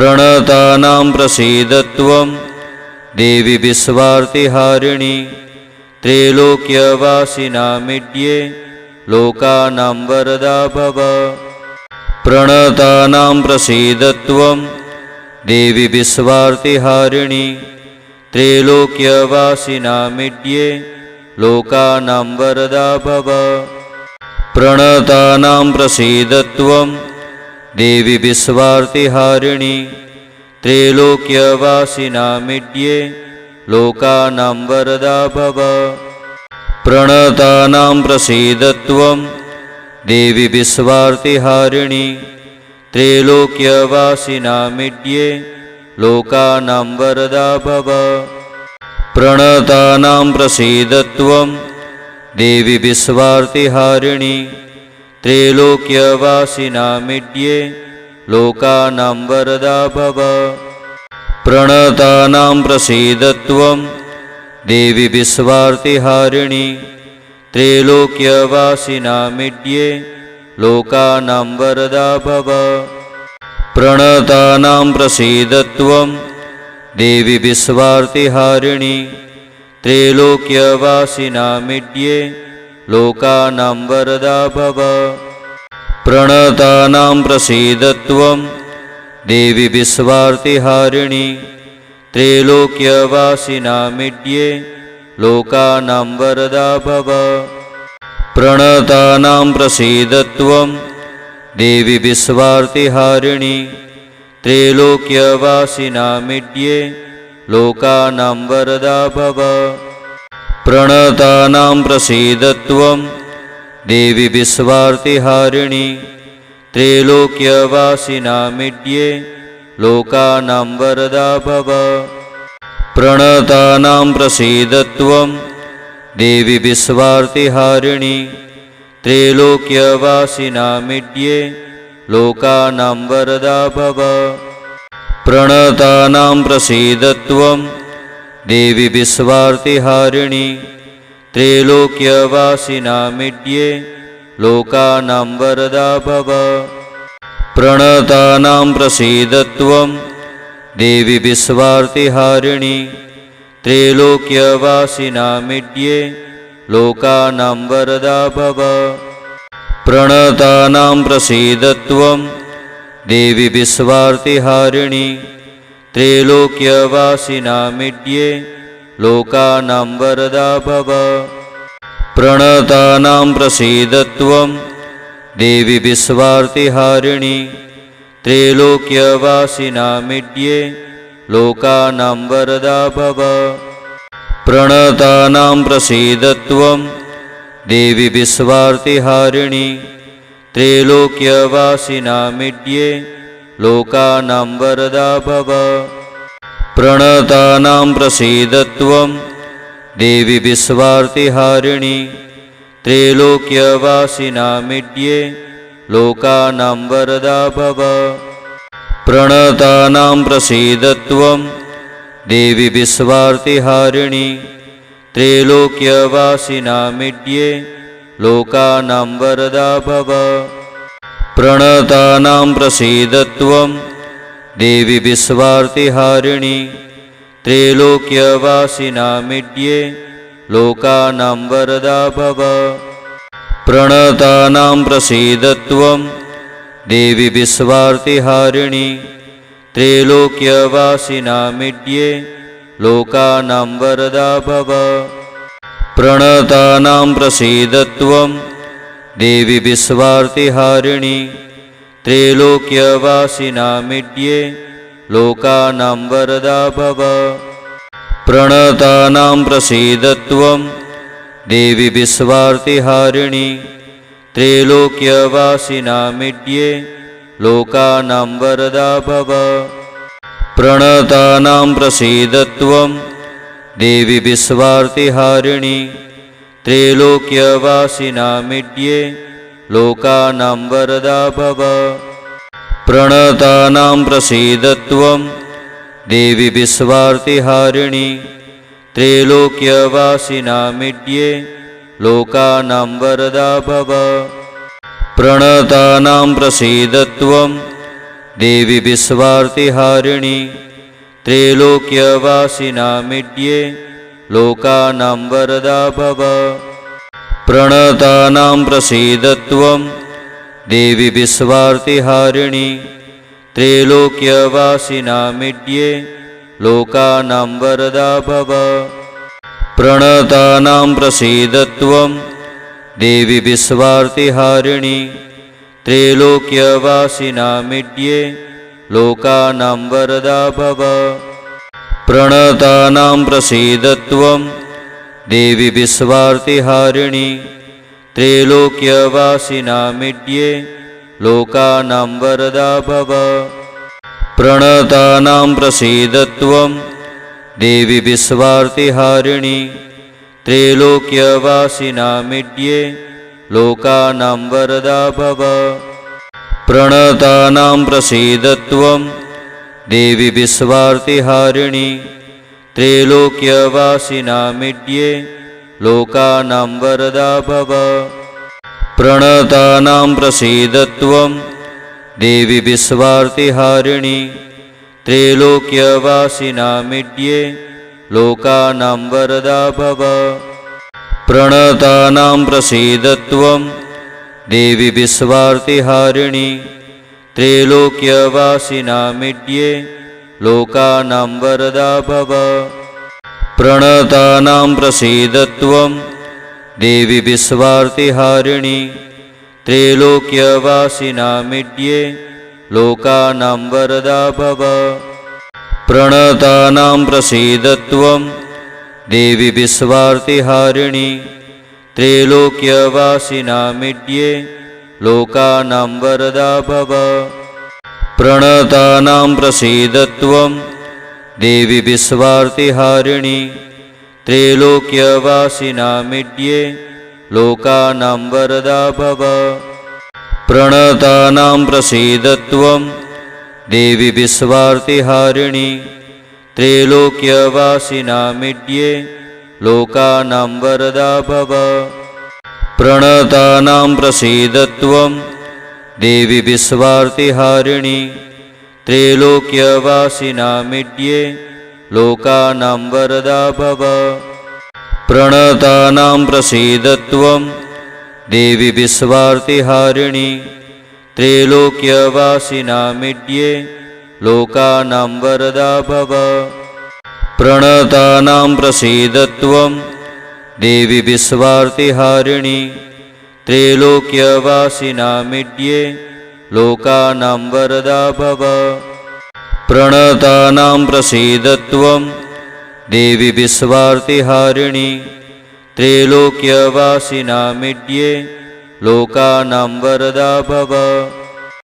प्रणतानां प्रसीदत्वं देवी विश्वार्तिहारिणी त्रैलोक्यवासिनामिड्ये लोकानां वरदा भव। प्रणतानां प्रसीदत्वं देवी विश्वार्तिहारिणी त्रैलोक्यवासिनामिड्ये लोकानां वरदा भव। प्रणतानां प्रसीदत्वं देवी विश्वार्तिहारिणी त्रैलोक्यवासिनामिड्ये लोकानां वरदा भव। प्रणतानां प्रसीदत्वं देवी विश्वार्तिहारिणी त्रैलोक्यवासिनामिड्ये लोकानां वरदा भव। प्रणतानां प्रसीदत्वं देवी विश्वार्तिहारिणी त्रैलोक्यवासिनामिड्ये लोकानां वरदा भव। प्रणतानां प्रसीदत्वं देवी विश्वार्तिहारिणी त्रैलोक्यवासिनामिड्ये लोकानां वरदा भव। प्रणतानां प्रसीदत्वं देवी विश्वार्तिहारिणी त्रैलोक्यवासिनामिड्ये लोकानां वरदा भव। प्रणतानां प्रसीदत्वं देवी विश्वार्तिहारिणी त्रैलोक्यवासिनामिड्ये लोकानां वरदा भव। प्रणतानां प्रसीदत्वं देवी विश्वार्तिहारिणी त्रैलोक्यवासिनामिड्ये लोकानां वरदा भव। प्रणतानां प्रसीदत्वं देवी विश्वार्तिहारिणी त्रैलोक्यवासिनामिड्ये लोकानां वरदा भव। प्रणतानां प्रसीदत्वं देवी विश्वार्तिहारिणी त्रैलोक्यवासिनामिड्ये लोकानां वरदा भव। प्रणतानां प्रसीदत्वं देवी विश्वार्तिहारिणी त्रैलोक्यवासिनामिड्ये लोकानां वरदा भव। प्रणतानां प्रसीदत्वं देवी विश्वार्तिहारिणी त्रैलोक्यवासिनामिड्ये लोकानां वरदा भव। प्रणतानां प्रसीदत्वं देवी विश्वार्तिहारिणी त्रैलोक्यवासिनामिड्ये लोकानां वरदा भव। प्रणतानां प्रसीदत्वं देवी विश्वार्तिहारिणी त्रैलोक्यवासिनामिड्ये लोकानां वरदा भव। प्रणतानां प्रसीदत्वं देवी विश्वार्तिहारिणी त्रैलोक्यवासिनामिड्ये लोकानां वरदा भव। प्रणतानां प्रसीदत्वं देवी विश्वार्तिहारिणी त्रैलोक्यवासिनामिड्ये लोकानां वरदा भव। प्रणतानां प्रसीदत्वं देवी विश्वार्तिहारिणी त्रैलोक्यवासिनामिड्ये लोकानां वरदा भव। प्रणतानां प्रसीदत्वं देवी विश्वार्तिहारिणी त्रैलोक्यवासिनामिड्ये लोकानां वरदा भव। प्रणतानां प्रसीदत्वं देवी विश्वार्तिहारिणी त्रैलोक्यवासिनामिड्ये लोकानां वरदा भव। प्रणतानां प्रसीदत्वं देवी विश्वार्तिहारिणी त्रैलोक्यवासिनामिड्ये लोकानां वरदा भव। प्रणतानां प्रसीदत्वं देवी विश्वार्तिहारिणी त्रैलोक्यवासिनामिड्ये लोकानां वरदा भव। प्रणतानां प्रसीदत्वं देवी विश्वार्तिहारिणी त्रैलोक्यवासिनामिड्ये लोकानां वरदा भव। प्रणतानां प्रसीदत्वं देवी विश्वार्तिहारिणी त्रैलोक्यवासिनामिड्ये लोकानां वरदा भव। प्रणतानां प्रसीदत्वं देवी विश्वार्तिहारिणी त्रैलोक्यवासिनामिड्ये लोकानां वरदा भव प्रणतानां प्रसीदत्वं देवी विश्वार्तिहारिणी त्रैलोक्यवासिनामिड्ये लोकानां वरदा भव प्रणतानां प्रसीदत्वं देवी विश्वार्तिहारिणी त्रैलोक्यवासिनामिड्ये लोकानां वरदा भव प्रणतानां प्रसीदत्वं देवी विश्वार्तिहारिणी त्रैलोक्यवासिनामिड्ये लोकानां वरदा भव प्रणतानां प्रसीदत्वं देवी विश्वार्तिहारिणी त्रैलोक्यवासिनामिड्ये लोकानां वरदा भव प्रणतानां प्रसीदत्वं देवी विश्वार्तिहारिणी त्रैलोक्यवासिनामिड्ये लोकानां वरदा भव प्रणतानां प्रसीदत्वं देवी विश्वार्तिहारिणी त्रैलोक्यवासिनामिड्ये लोकानां वरदा भव प्रणतानां प्रसीदत्वं देवी विश्वार्तिहारिणी त्रैलोक्यवासिनामिड्ये लोकानां वरदा भव प्रणतानां प्रसीदत्वं देवी विश्वार्तिहारिणी त्रैलोक्यवासिनामिड्ये लोकानां वरदा भव प्रणतानां प्रसीदत्वं देवी विश्वार्तिहारिणी त्रैलोक्यवासिनामिड्ये लोकानां वरदा भव प्रणतानां प्रसीदत्वं देवी विश्वार्तिहारिणी त्रैलोक्यवासिनामिड्ये लोकानां वरदा भव प्रणतानां प्रसीदत्वं देवी विश्वार्तिहारिणी त्रैलोक्यवासिनामिड्ये लोकानां वरदा भव प्रणतानां प्रसीदत्वं देवी विश्वार्तिहारिणी त्रैलोक्यवासिनामिड्ये लोकानां वरदा भव प्रणतानां प्रसीदत्वं देवी विश्वार्तिहारिणी त्रैलोक्यवासिनामिड्ये लोकानां वरदा भव प्रणतानां प्रसीदत्वं देवी विश्वार्तिहारिणी त्रैलोक्यवासिनामिड्ये लोकानां वरदा भव प्रणतानां प्रसीदत्वं देवी विश्वार्तिहारिणी त्रैलोक्यवासिनामिड्ये लोकानां वरदा भव